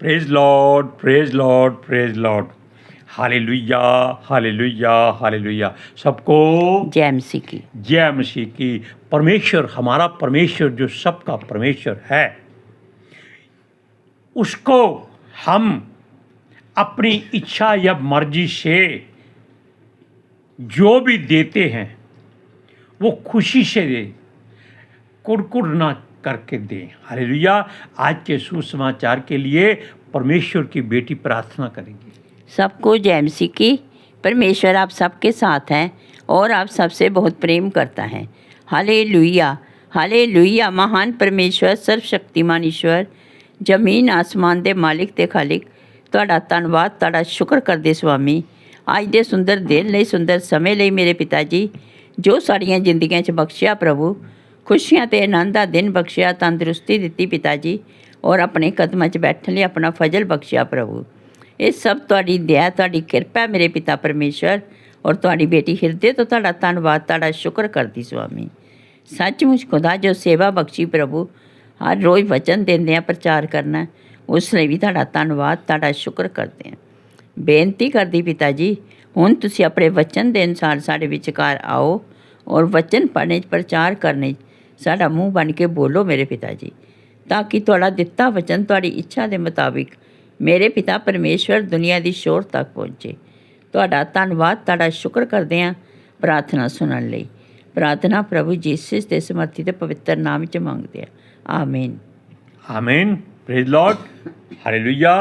Praise Lord, praise Lord, praise Lord. Hallelujah, hallelujah, hallelujah. सबको जय मसीह की। जय मसीह की। परमेश्वर, हमारा परमेश्वर जो सबका परमेश्वर है, उसको हम अपनी इच्छा या मर्जी से जो भी देते हैं वो खुशी से दें, कुड़कुड़ ना करके दें। हालेलुया। आज के सुसमाचार के लिए परमेश्वर की बेटी प्रार्थना करेंगी। सबको जय मसीह की। परमेश्वर आप सबके साथ हैं और आप सबसे बहुत प्रेम करता है। Hallelujah, hallelujah. महान परमेश्वर, सर्वशक्तिमान ईश्वर, ਜ਼ਮੀਨ ਆਸਮਾਨ ਦੇ ਮਾਲਿਕ ਤੇ ਖਾਲਿਕ, ਤੁਹਾਡਾ ਧੰਨਵਾਦ, ਤੁਹਾਡਾ ਸ਼ੁਕਰ ਕਰਦੇ ਸੁਆਮੀ, ਅੱਜ ਦੇ ਸੁੰਦਰ ਦਿਨ ਲਈ, ਸੁੰਦਰ ਸਮੇਂ ਲਈ ਮੇਰੇ ਪਿਤਾ ਜੀ, ਜੋ ਸਾਡੀਆਂ ਜ਼ਿੰਦਗੀਆਂ 'ਚ ਬਖਸ਼ਿਆ ਪ੍ਰਭੂ, ਖੁਸ਼ੀਆਂ ਤੇ ਆਨੰਦ ਦਾ ਦਿਨ ਬਖਸ਼ਿਆ, ਤੰਦਰੁਸਤੀ ਦਿੱਤੀ ਪਿਤਾ ਜੀ, ਔਰ ਆਪਣੇ ਕਦਮਾਂ 'ਚ ਬੈਠਣ ਲਈ ਆਪਣਾ ਫਜ਼ਲ ਬਖਸ਼ਿਆ ਪ੍ਰਭੂ। ਇਹ ਸਭ ਤੁਹਾਡੀ ਦਇਆ, ਤੁਹਾਡੀ ਕਿਰਪਾ ਮੇਰੇ ਪਿਤਾ ਪਰਮੇਸ਼ਰ, ਔਰ ਤੁਹਾਡੀ ਬੇਟੀ ਹਿਰਦੇ ਤੋਂ ਤੁਹਾਡਾ ਧੰਨਵਾਦ, ਤੁਹਾਡਾ ਸ਼ੁਕਰ ਕਰਦੀ ਸੁਆਮੀ। ਸੱਚਮੁੱਚ ਖੁਦਾ ਜੋ ਸੇਵਾ ਬਖਸ਼ੀ ਪ੍ਰਭੂ, ਹਰ ਰੋਜ਼ ਵਚਨ ਦਿੰਦੇ ਆ ਪ੍ਰਚਾਰ ਕਰਨਾ, ਉਸ ਲਈ ਵੀ ਤੁਹਾਡਾ ਧੰਨਵਾਦ, ਤੁਹਾਡਾ ਸ਼ੁਕਰ ਕਰਦੇ ਹਾਂ। ਬੇਨਤੀ ਕਰਦੀ ਪਿਤਾ ਜੀ, ਹੁਣ ਤੁਸੀਂ ਆਪਣੇ ਵਚਨ ਦੇ ਅਨੁਸਾਰ ਸਾਡੇ ਵਿਚਕਾਰ ਆਓ ਔਰ ਵਚਨ ਪੜ੍ਹਨੇ 'ਚ, ਪ੍ਰਚਾਰ ਕਰਨੇ 'ਚ ਸਾਡਾ ਮੂੰਹ ਬਣ ਕੇ ਬੋਲੋ ਮੇਰੇ ਪਿਤਾ ਜੀ, ਤਾਂ ਕਿ ਤੁਹਾਡਾ ਦਿੱਤਾ ਵਚਨ ਤੁਹਾਡੀ ਇੱਛਾ ਦੇ ਮੁਤਾਬਿਕ ਮੇਰੇ ਪਿਤਾ ਪਰਮੇਸ਼ਵਰ ਦੁਨੀਆ ਦੀ ਸ਼ੋਰ ਤੱਕ ਪਹੁੰਚੇ। ਤੁਹਾਡਾ ਧੰਨਵਾਦ, ਤੁਹਾਡਾ ਸ਼ੁਕਰ ਕਰਦੇ ਹਾਂ ਪ੍ਰਾਰਥਨਾ ਸੁਣਨ ਲਈ। ਪ੍ਰਾਰਥਨਾ ਪ੍ਰਭੂ ਯੀਸ਼ੂ ਦੇ ਸਮਰਥੀ ਤੇ ਪਵਿੱਤਰ ਨਾਮ 'ਚ ਮੰਗਦੇ ਹਾਂ, आमीन, आमीन। Praise Lord, hallelujah.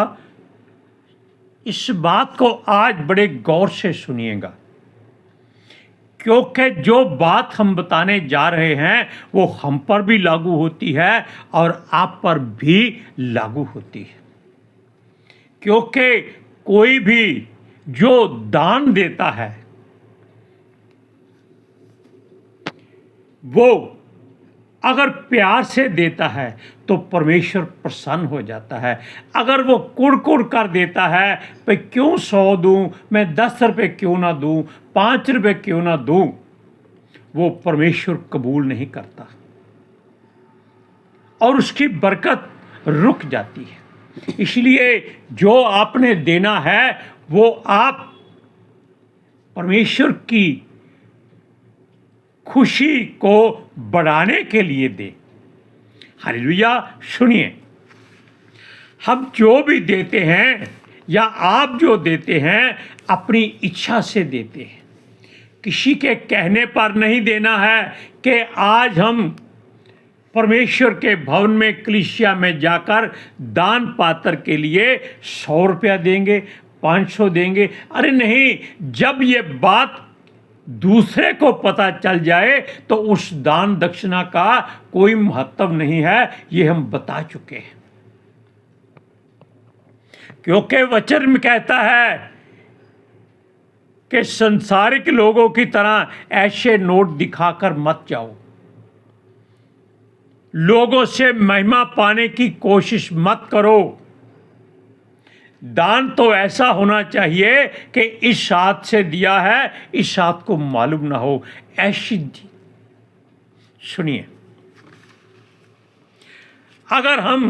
इस बात को आज बड़े गौर से सुनिएगा, क्योंकि जो बात हम बताने जा रहे हैं वो हम पर भी लागू होती है और आप पर भी लागू होती है। क्योंकि कोई भी जो दान देता है वो अगर प्यार से देता है तो परमेश्वर प्रसन्न हो जाता है। अगर वो कुड़ कर देता है, भाई क्यों 100 दूँ, मैं 10 रुपये क्यों ना दूँ, 5 रुपये क्यों ना दूँ, वो परमेश्वर कबूल नहीं करता और उसकी बरकत रुक जाती है। इसलिए जो आपने देना है वो आप परमेश्वर की खुशी को बढ़ाने के लिए दे। हालेलुया। सुनिए, हम जो भी देते हैं या आप जो देते हैं अपनी इच्छा से देते हैं, किसी के कहने पर नहीं देना है कि आज हम परमेश्वर के भवन में, कलीसिया में जाकर दान पात्र के लिए 100 रुपया देंगे, 500 देंगे। अरे नहीं, जब ये बात दूसरे को पता चल जाए तो उस दान दक्षिणा का कोई महत्व नहीं है, ये हम बता चुके हैं। क्योंकि वचन में कहता है कि संसारिक लोगों की तरह ऐसे नोट दिखाकर मत जाओ, लोगों से महिमा पाने की कोशिश मत करो। दान तो ऐसा होना चाहिए कि इस हाथ से दिया है, इस हाथ को मालूम ना हो, ऐसी दी। सुनिए, अगर हम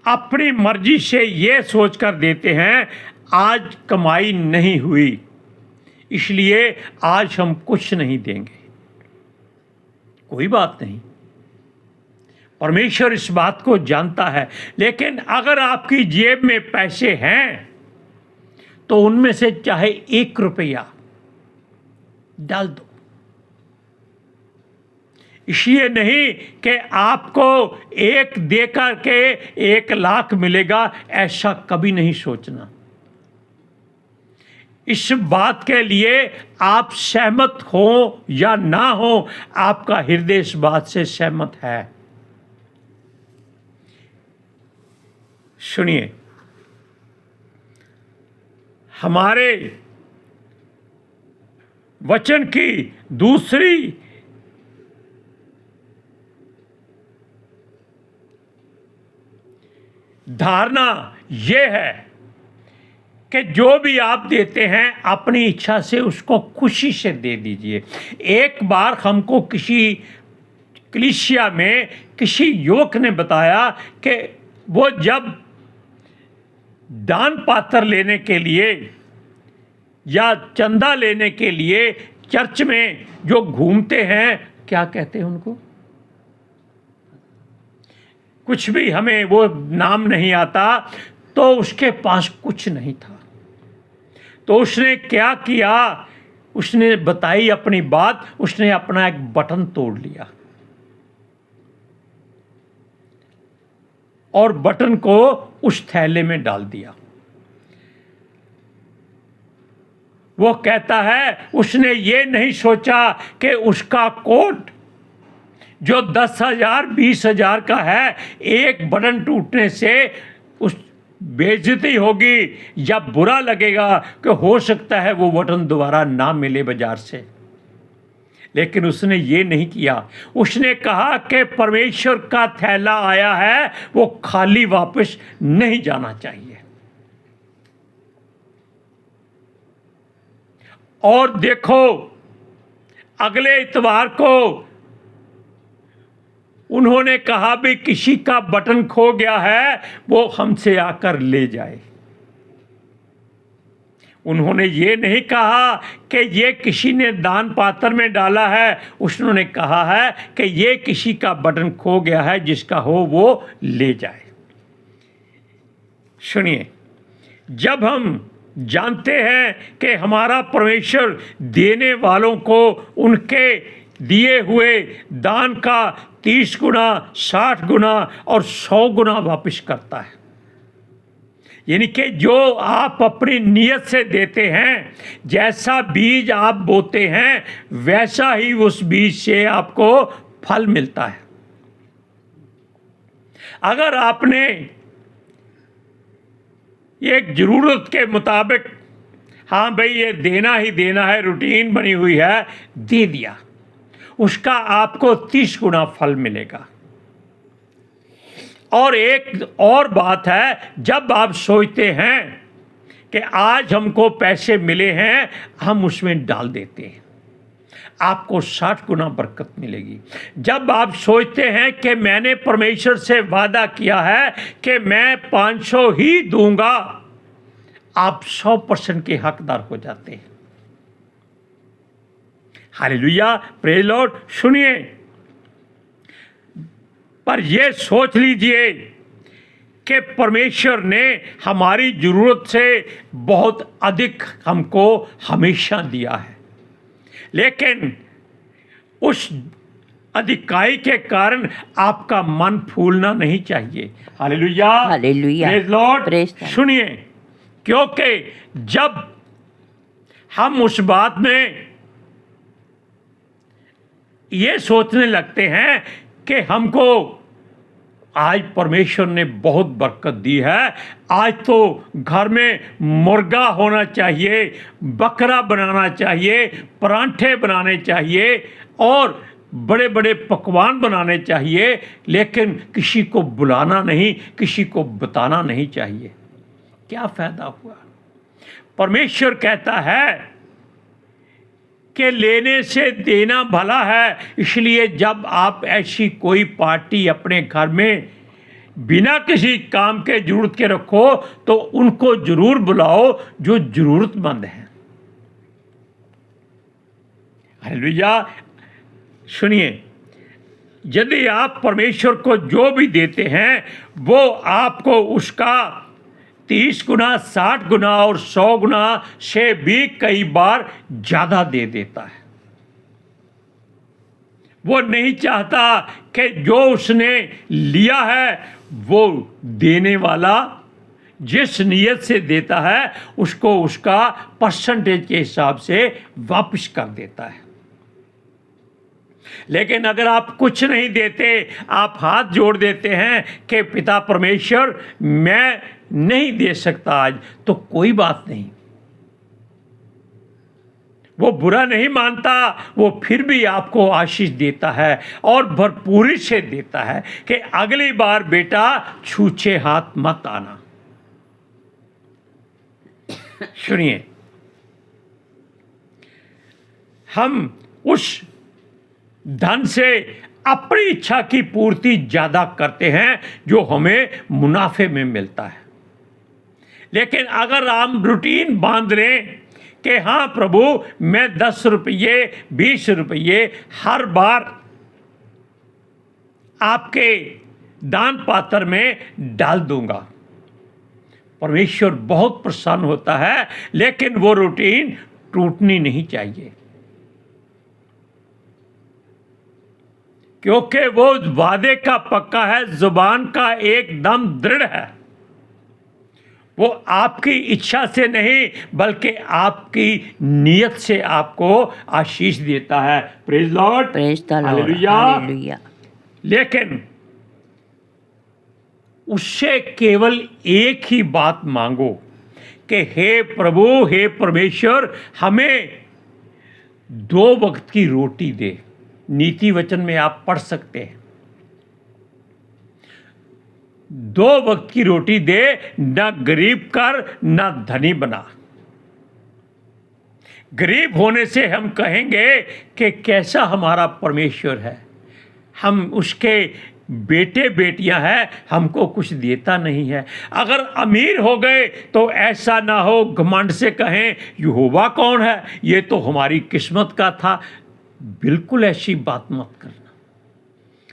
अपनी मर्जी से ये सोचकर देते हैं आज कमाई नहीं हुई इसलिए आज हम कुछ नहीं देंगे, कोई बात नहीं, परमेश्वर इस बात को जानता है। लेकिन अगर आपकी जेब में पैसे हैं तो उनमें से चाहे 1 रुपया डाल दो। इसलिए नहीं कि आपको 1 देकर के 1 लाख मिलेगा, ऐसा कभी नहीं सोचना। इस बात के लिए आप सहमत हो या ना हो, आपका हृदय इस बात से सहमत है। सुनिए, हमारे वचन की दूसरी धारणा यह है कि जो भी आप देते हैं अपनी इच्छा से उसको खुशी से दे दीजिए। एक बार हमको किसी कलीसिया में किसी युवक ने बताया कि वो जब दान पात्र लेने के लिए या चंदा लेने के लिए चर्च में जो घूमते हैं, क्या कहते हैं उनको, कुछ भी हमें वो नाम नहीं आता, तो उसके पास कुछ नहीं था। तो उसने क्या किया, उसने बताई अपनी बात, उसने अपना एक बटन तोड़ लिया और बटन को उस थैले में डाल दिया। वो कहता है उसने ये नहीं सोचा कि उसका कोट जो 10,000 20,000 का है, एक बटन टूटने से उस बेइज्जती होगी या बुरा लगेगा कि हो सकता है वो बटन दोबारा ना मिले बाजार से। लेकिन उसने ये नहीं किया। उसने कहा कि परमेश्वर का थैला आया है, वो खाली वापस नहीं जाना चाहिए। और देखो, अगले इतवार को उन्होंने कहा भी किसी का बटन खो गया है, वो हमसे आकर ले जाए। उन्होंने ये नहीं कहा कि ये किसी ने दान पात्र में डाला है, उसने कहा है कि ये किसी का बटन खो गया है, जिसका हो वो ले जाए। सुनिए, जब हम जानते हैं कि हमारा परमेश्वर देने वालों को उनके दिए हुए दान का 30 गुना, 60 गुना और 100 गुना वापस करता है, यानी कि जो आप अपनी नियत से देते हैं, जैसा बीज आप बोते हैं, वैसा ही उस बीज से आपको फल मिलता है। अगर आपने एक जरूरत के मुताबिक, हाँ भाई ये देना ही देना है, रूटीन बनी हुई है, दे दिया, उसका आपको 30 गुना फल मिलेगा। और एक और बात है, जब आप सोचते हैं कि आज हमको पैसे मिले हैं, हम उसमें डाल देते हैं, आपको 60 गुना बरकत मिलेगी। जब आप सोचते हैं कि मैंने परमेश्वर से वादा किया है कि मैं 500 ही दूंगा, आप 100% के हकदार हो जाते हैं। Hallelujah, praise Lord. सुनिए, पर यह सोच लीजिए कि परमेश्वर ने हमारी जरूरत से बहुत अधिक हमको हमेशा दिया है, लेकिन उस अधिकाई के कारण आपका मन फूलना नहीं चाहिए। Hallelujah, hallelujah, praise Lord. Praise the Lord. सुनिए, क्योंकि जब हम उस बात में ये सोचने लगते हैं कि हमको आज परमेश्वर ने बहुत बरकत दी है, आज तो घर में मुर्गा होना चाहिए, बकरा बनाना चाहिए, परांठे बनाने चाहिए और बड़े बड़े पकवान बनाने चाहिए, लेकिन किसी को बुलाना नहीं, किसी को बताना नहीं चाहिए, क्या फ़ायदा हुआ? परमेश्वर कहता है कि लेने से देना भला है, इसलिए जब आप ऐसी कोई पार्टी अपने घर में बिना किसी काम के जरूरत के रखो, तो उनको जरूर बुलाओ जो जरूरतमंद हैं। हालेलुया। सुनिए, यदि आप परमेश्वर को जो भी देते हैं, वो आपको उसका 30 गुना, 60 गुना और 100 गुना से भी कई बार ज़्यादा दे देता है। वो नहीं चाहता कि जो उसने लिया है, वो देने वाला जिस नियत से देता है, उसको उसका परसेंटेज के हिसाब से वापस कर देता है। लेकिन अगर आप कुछ नहीं देते, आप हाथ जोड़ देते हैं कि पिता परमेश्वर मैं नहीं दे सकता आज, तो कोई बात नहीं, वो बुरा नहीं मानता, वो फिर भी आपको आशीष देता है और भरपूरी से देता है कि अगली बार बेटा छूछे हाथ मत आना। सुनिए, हम उस धन से अपनी इच्छा की पूर्ति ज़्यादा करते हैं जो हमें मुनाफे में मिलता है, लेकिन अगर हम रूटीन बांध लें कि हाँ प्रभु मैं 10 रुपये 20 रुपये हर बार आपके दान पात्र में डाल दूंगा, परमेश्वर बहुत प्रसन्न होता है। लेकिन वो रूटीन टूटनी नहीं चाहिए, क्योंकि वो वादे का पक्का है, जुबान का एकदम दृढ़ है। वो आपकी इच्छा से नहीं बल्कि आपकी नीयत से आपको आशीष देता है। Praise Lord, praise the Lord, hallelujah. Hallelujah. लेकिन उससे केवल एक ही बात मांगो कि हे प्रभु, हे परमेश्वर, हमें 2 वक्त की रोटी दे। नीति वचन में आप पढ़ सकते हैं, 2 वक्त की रोटी दे, न गरीब कर न धनी बना। गरीब होने से हम कहेंगे कि कैसा हमारा परमेश्वर है, हम उसके बेटे बेटियां हैं, हमको कुछ देता नहीं है। अगर अमीर हो गए तो ऐसा ना हो घमंड से कहें यहोवा कौन है, ये तो हमारी किस्मत का था। बिल्कुल ऐसी बात मत करना।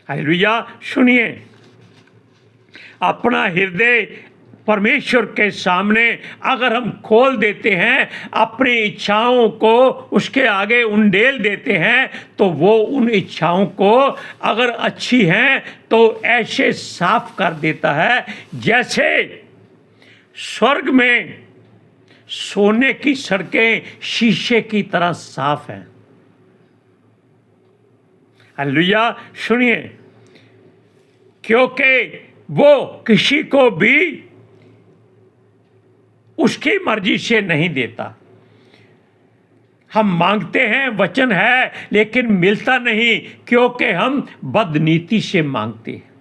हालेलुया। सुनिए, अपना हृदय परमेश्वर के सामने अगर हम खोल देते हैं, अपनी इच्छाओं को उसके आगे उंडेल देते हैं, तो वो उन इच्छाओं को अगर अच्छी हैं तो ऐसे साफ कर देता है जैसे स्वर्ग में सोने की सड़कें शीशे की तरह साफ हैं। हालेलुया। सुनिए, क्योंकि वो किसी को भी उसकी मर्जी से नहीं देता। हम मांगते हैं, वचन है, लेकिन मिलता नहीं क्योंकि हम बदनीति से मांगते हैं।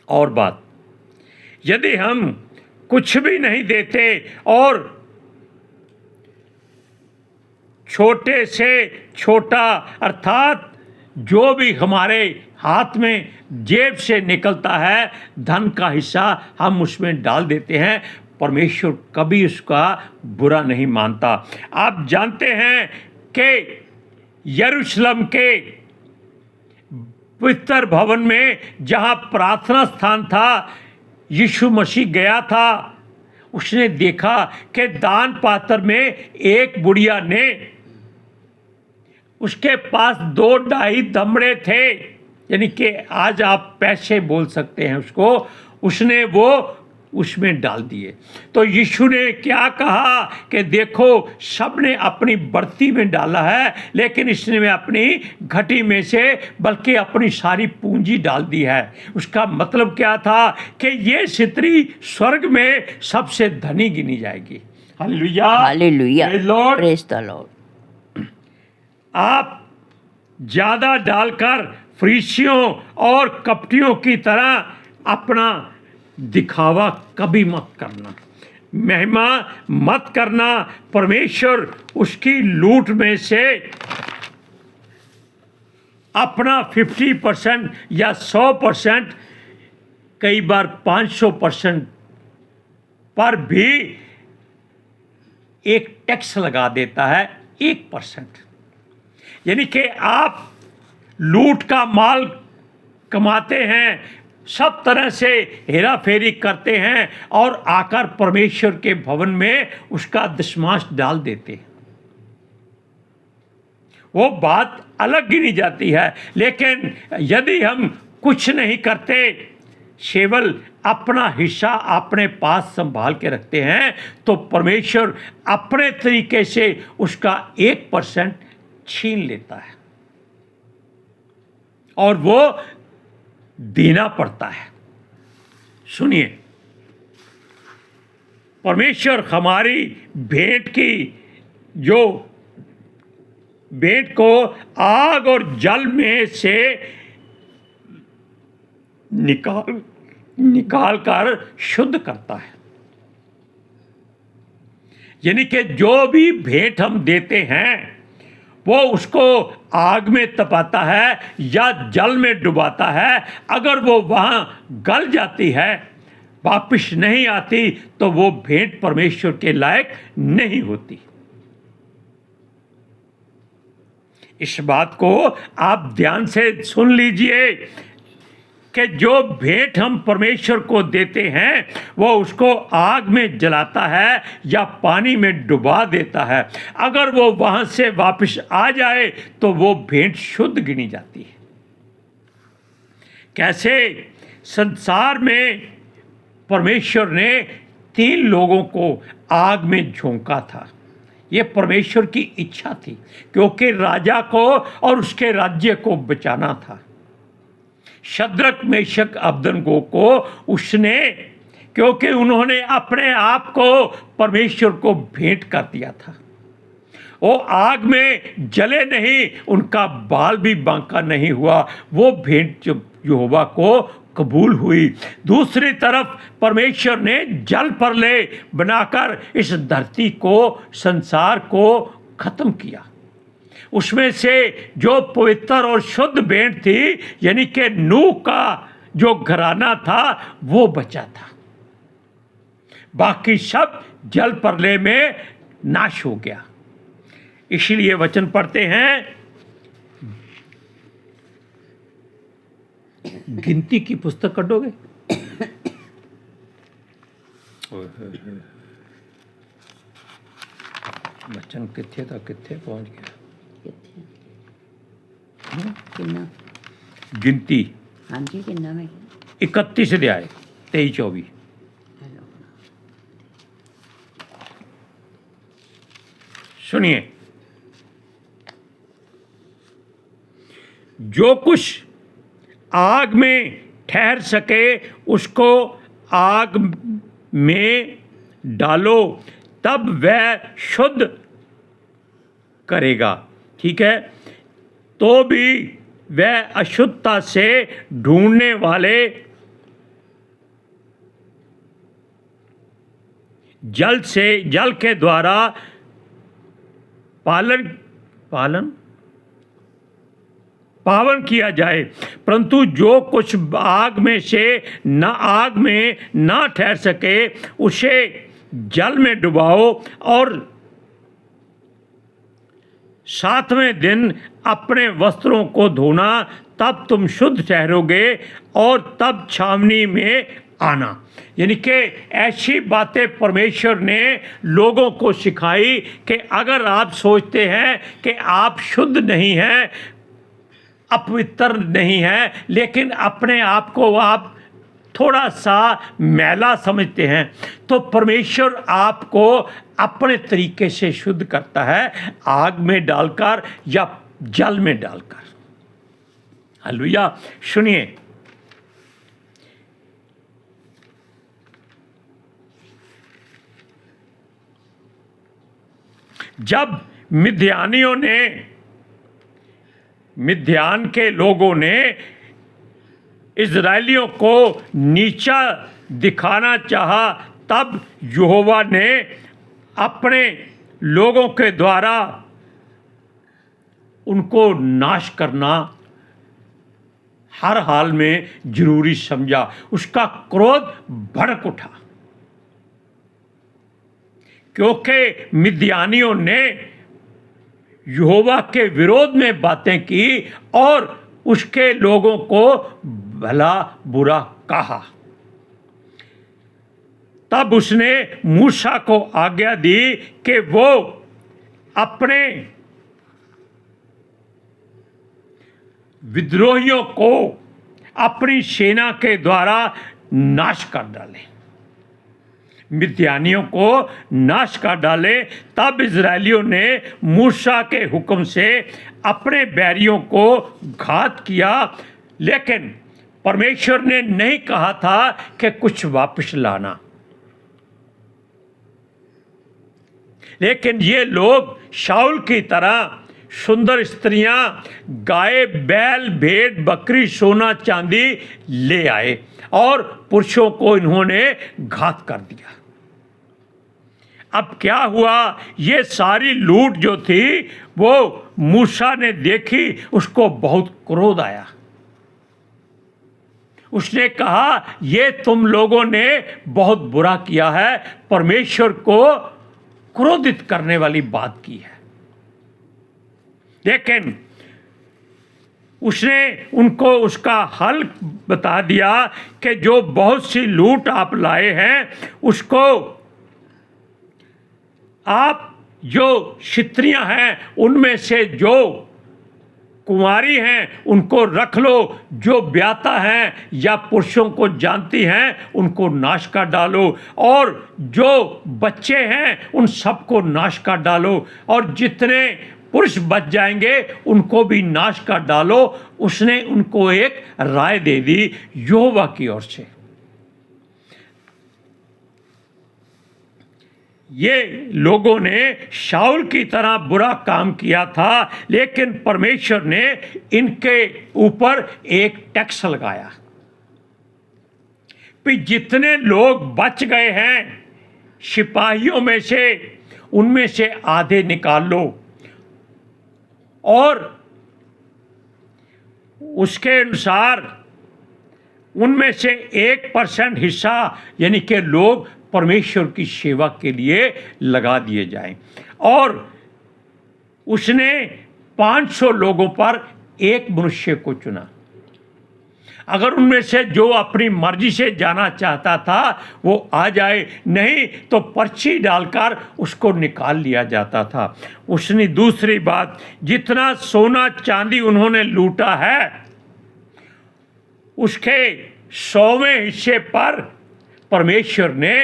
और बात, यदि हम कुछ भी नहीं देते और छोटे से छोटा अर्थात जो भी हमारे हाथ में जेब से निकलता है धन का हिस्सा हम उसमें डाल देते हैं, परमेश्वर कभी उसका बुरा नहीं मानता। आप जानते हैं कि यरूशलेम के पवित्र भवन में जहां प्रार्थना स्थान था, यीशु मसीह गया था, उसने देखा कि दान पात्र में एक बुढ़िया ने, उसके पास 2-2.5 दमड़े थे, यानी कि आज आप पैसे बोल सकते हैं उसको, उसने वो उसमें डाल दिए। तो यीशु ने क्या कहा कि देखो सबने अपनी बर्ती में डाला है, लेकिन इसने में अपनी घटी में से बल्कि अपनी सारी पूंजी डाल दी है। उसका मतलब क्या था कि ये स्त्री स्वर्ग में सबसे धनी गिनी जाएगी। Hallelujah, hallelujah, praise Lord. Praise the Lord. आप ज़्यादा डालकर फरीसियों और कपटियों की तरह अपना दिखावा कभी मत करना, महिमा मत करना। परमेश्वर उसकी लूट में से अपना 50% या 100%, कई बार 500% पर भी एक टैक्स लगा देता है, 1%। यानी कि आप लूट का माल कमाते हैं, सब तरह से हेरा फेरी करते हैं और आकर परमेश्वर के भवन में उसका दशमांश डाल देते हैं। वो बात अलग गिनी जाती है। लेकिन यदि हम कुछ नहीं करते, केवल अपना हिस्सा अपने पास संभाल के रखते हैं, तो परमेश्वर अपने तरीके से उसका 1% छीन लेता है और वो देना पड़ता है। सुनिए, परमेश्वर हमारी भेंट की, जो भेंट को आग और जल में से निकाल कर शुद्ध करता है। यानी कि जो भी भेंट हम देते हैं वो उसको आग में तपाता है या जल में डुबाता है। अगर वो वहाँ गल जाती है वापिस नहीं आती तो वो भेंट परमेश्वर के लायक नहीं होती। इस बात को आप ध्यान से सुन लीजिए कि जो भेंट हम परमेश्वर को देते हैं वो उसको आग में जलाता है या पानी में डुबा देता है। अगर वो वहां से वापस आ जाए तो वो भेंट शुद्ध गिनी जाती है। कैसे संसार में परमेश्वर ने 3 लोगों को आग में झोंका था। ये परमेश्वर की इच्छा थी, क्योंकि राजा को और उसके राज्य को बचाना था। शद्रक मेशक अबदनगो को उसने, क्योंकि उन्होंने अपने आप को परमेश्वर को भेंट कर दिया था, वो आग में जले नहीं, उनका बाल भी बांका नहीं हुआ, वो भेंट जो यहोवा को कबूल हुई। दूसरी तरफ परमेश्वर ने जल प्रलय बनाकर इस धरती को, संसार को खत्म किया। उसमें से जो पवित्र और शुद्ध भेंट थी, यानी कि नूह का जो घराना था, वो बचा था। बाकी सब जल प्रलय में नाश हो गया। इसलिए वचन पढ़ते हैं, गिनती की पुस्तक कटोगे? वचन किथे था, किथे पहुंच गया? किन्ना गिनती हाँ जी, किन्ना में 31 अध्याय 23-24। सुनिए, जो कुछ आग में ठहर सके उसको आग में डालो, तब वह शुद्ध करेगा। ठीक है, तो भी वह अशुद्धता से ढूंढने वाले जल के द्वारा पावन किया जाए। परंतु जो कुछ आग में ना ठहर सके उसे जल में डुबाओ, और 7वें दिन अपने वस्त्रों को धोना, तब तुम शुद्ध ठहरोगे, और तब छावनी में आना। यानी कि ऐसी बातें परमेश्वर ने लोगों को सिखाई कि अगर आप सोचते हैं कि आप शुद्ध नहीं हैं, अपवित्र नहीं हैं, लेकिन अपने आप को आप थोड़ा सा मैला समझते हैं, तो परमेश्वर आपको अपने तरीके से शुद्ध करता है, आग में डालकर या जल में डालकर। हालेलुया। सुनिए, जब मिद्यान के लोगों ने इज़राइलियों को नीचा दिखाना चाहा, तब यहोवा ने अपने लोगों के द्वारा उनको नाश करना हर हाल में जरूरी समझा। उसका क्रोध भड़क उठा, क्योंकि मिद्यानियों ने यहोवा के विरोध में बातें की और उसके लोगों को भला बुरा कहा। तब उसने मूसा को आज्ञा दी कि वो अपने विद्रोहियों को अपनी सेना के द्वारा नाश कर डाले, मिद्यानियों को नाश कर डाले। तब इज़राइलियों ने मूसा के हुक्म से अपने बैरियों को घात किया, लेकिन परमेश्वर ने नहीं कहा था कि कुछ वापस लाना। लेकिन ये लोग शाऊल की तरह सुंदर स्त्रियां, गाय, बैल, भेड़, बकरी, सोना, चांदी ले आए और पुरुषों को इन्होंने घात कर दिया। अब क्या हुआ, ये सारी लूट जो थी वो मूसा ने देखी, उसको बहुत क्रोध आया। उसने कहा ये तुम लोगों ने बहुत बुरा किया है, परमेश्वर को क्रोधित करने वाली बात की है। लेकिन उसने उनको उसका हल बता दिया कि जो बहुत सी लूट आप लाए हैं उसको आप जो स्त्रियां हैं उनमें से जो कुंवारी हैं उनको रख लो, जो ब्याता हैं या पुरुषों को जानती हैं उनको नाश कर डालो, और जो बच्चे हैं उन सबको नाश कर डालो, और जितने पुरुष बच जाएंगे उनको भी नाश कर डालो। उसने उनको एक राय दे दी यहोवा की ओर से। ये लोगों ने शाऊल की तरह बुरा काम किया था, लेकिन परमेश्वर ने इनके ऊपर एक टैक्स लगाया कि जितने लोग बच गए हैं सिपाहियों में से उनमें से आधे निकाल लो, और उसके अनुसार उनमें से 1% हिस्सा यानी कि लोग परमेश्वर की सेवा के लिए लगा दिए जाएं। और उसने 500 लोगों पर एक मनुष्य को चुना। अगर उनमें से जो अपनी मर्जी से जाना चाहता था वो आ जाए, नहीं तो पर्ची डालकर उसको निकाल लिया जाता था। उसने दूसरी बात, जितना सोना चांदी उन्होंने लूटा है उसके 100वें हिस्से पर परमेश्वर ने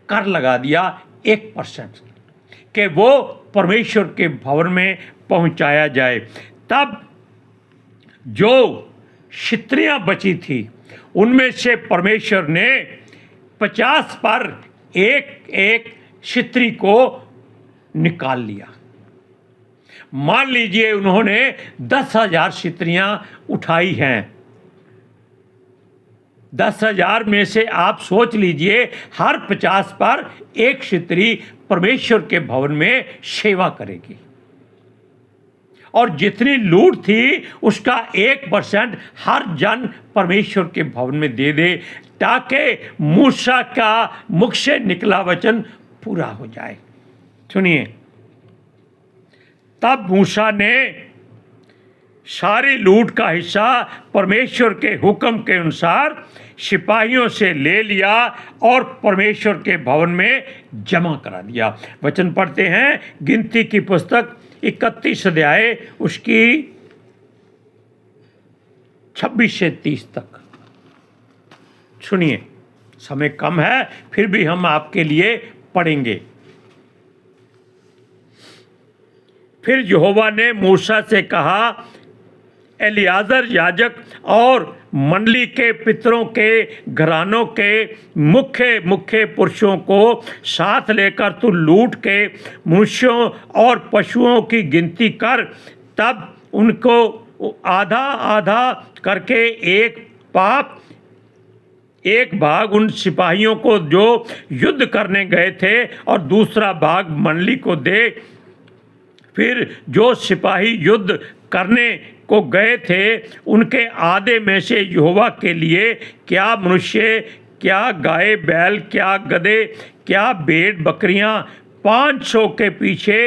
कर लगा दिया 1% कि वो परमेश्वर के भवन में पहुंचाया जाए। तब जो स्त्रियां बची थी उनमें से परमेश्वर ने 50 पर एक स्त्री को निकाल लिया। मान लीजिए उन्होंने 10,000 स्त्रियां उठाई हैं, 10,000 में से आप सोच लीजिए हर 50 पर एक स्त्री परमेश्वर के भवन में सेवा करेगी, और जितनी लूट थी उसका 1% हर जन परमेश्वर के भवन में दे दे, ताकि मूसा का मुख से निकला वचन पूरा हो जाए। सुनिए, तब मूसा ने सारी लूट का हिस्सा परमेश्वर के हुक्म के अनुसार सिपाहियों से ले लिया और परमेश्वर के भवन में जमा करा दिया। वचन पढ़ते हैं, गिनती की पुस्तक 31 अध्याय उसकी 26 से 30 तक। सुनिए, समय कम है फिर भी हम आपके लिए पढ़ेंगे। फिर यहोवा ने मूसा से कहा, एलियाजर याजक और मंडली के पितरों के घरानों के मुख्य पुरुषों को साथ लेकर तू लूट के मनुष्यों और पशुओं की गिनती कर। तब उनको आधा आधा करके एक भाग उन सिपाहियों को जो युद्ध करने गए थे और दूसरा भाग मंडली को दे। फिर जो सिपाही युद्ध करने को गए थे उनके आधे में से यहोवा के लिए क्या मनुष्य, क्या गाय बैल, क्या गधे, क्या भेड़ बकरियां 500 के पीछे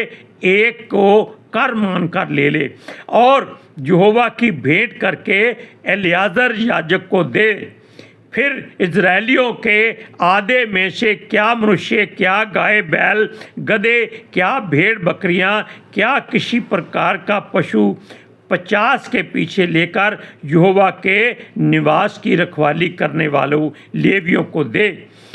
एक को कर मानकर ले ले, और यहोवा की भेंट करके एलियाजर याजक को दे। फिर इजरायलियों के आधे में से क्या मनुष्य, क्या गाय बैल गधे, क्या भेड़ बकरियां, क्या किसी प्रकार का पशु 50 के पीछे लेकर यहोवा के निवास की रखवाली करने वालों लेवियों को दे।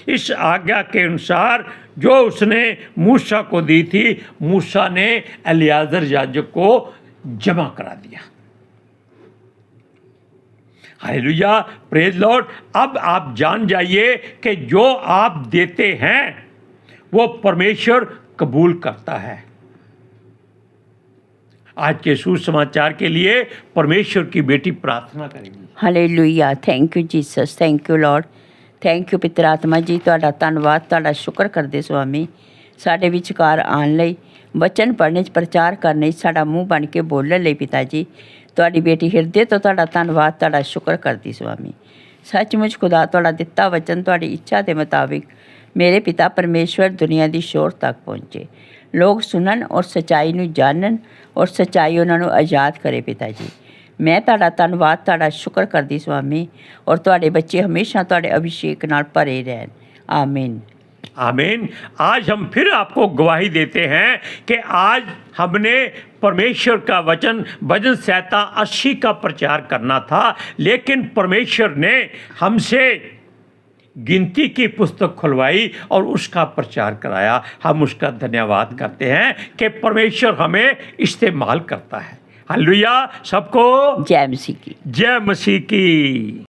इस आज्ञा के अनुसार जो उसने मूसा को दी थी, मूसा ने एलियाजर याजक को जमा करा दिया। Hallelujah, praise Lord. अब आप जान जाइए कि जो आप देते हैं वो परमेश्वर कबूल करता है। आज के सुसमाचार के लिए परमेश्वर की बेटी प्रार्थना करेंगी। Hallelujah, thank you Jesus, thank you Lord, thank you पितर आत्मा जी। ਤੁਹਾਡਾ ਧੰਨਵਾਦ, ਤੁਹਾਡਾ ਸ਼ੁਕਰ ਕਰਦੇ ਸੁਆਮੀ, ਸਾਡੇ ਵਿਚਕਾਰ ਆਉਣ ਲਈ, ਵਚਨ ਪੜ੍ਹਨੇ 'ਚ ਪ੍ਰਚਾਰ ਕਰਨੇ 'ਚ ਸਾਡਾ ਮੂੰਹ ਬਣ ਕੇ ਬੋਲਣ ਲਈ ਪਿਤਾ ਜੀ। ਤੁਹਾਡੀ ਬੇਟੀ ਹਿਰਦੇ ਤੋਂ ਤੁਹਾਡਾ ਧੰਨਵਾਦ, ਤੁਹਾਡਾ ਸ਼ੁਕਰ ਕਰਦੀ ਸੁਆਮੀ। सचमुच खुदा तुहाड़ा दिता वचन तुहाड़ी इच्छा के मुताबिक मेरे पिता परमेश्वर दुनिया की शोर तक पहुँचे, लोग सुनन और सच्चाई नूं जानन और सच्चाई उन्हां नूं आज़ाद करे। पिता जी, मैं तुहाड़ा धन्नवाद, तुहाड़ा शुक्र करदी स्वामी, और तुहाड़े बच्चे हमेशा तुहाड़े अभिषेक नाल भरे रहन। आमीन। आमीन। आज हम फिर आपको गवाही देते हैं कि आज हमने परमेश्वर का वचन भजन संहिता 80 का प्रचार करना था, लेकिन परमेश्वर ने हमसे गिनती की पुस्तक खुलवाई और उसका प्रचार कराया। हम उसका धन्यवाद करते हैं कि परमेश्वर हमें इस्तेमाल करता है। हालेलुया। सबको जय मसीह की। जय मसीह की।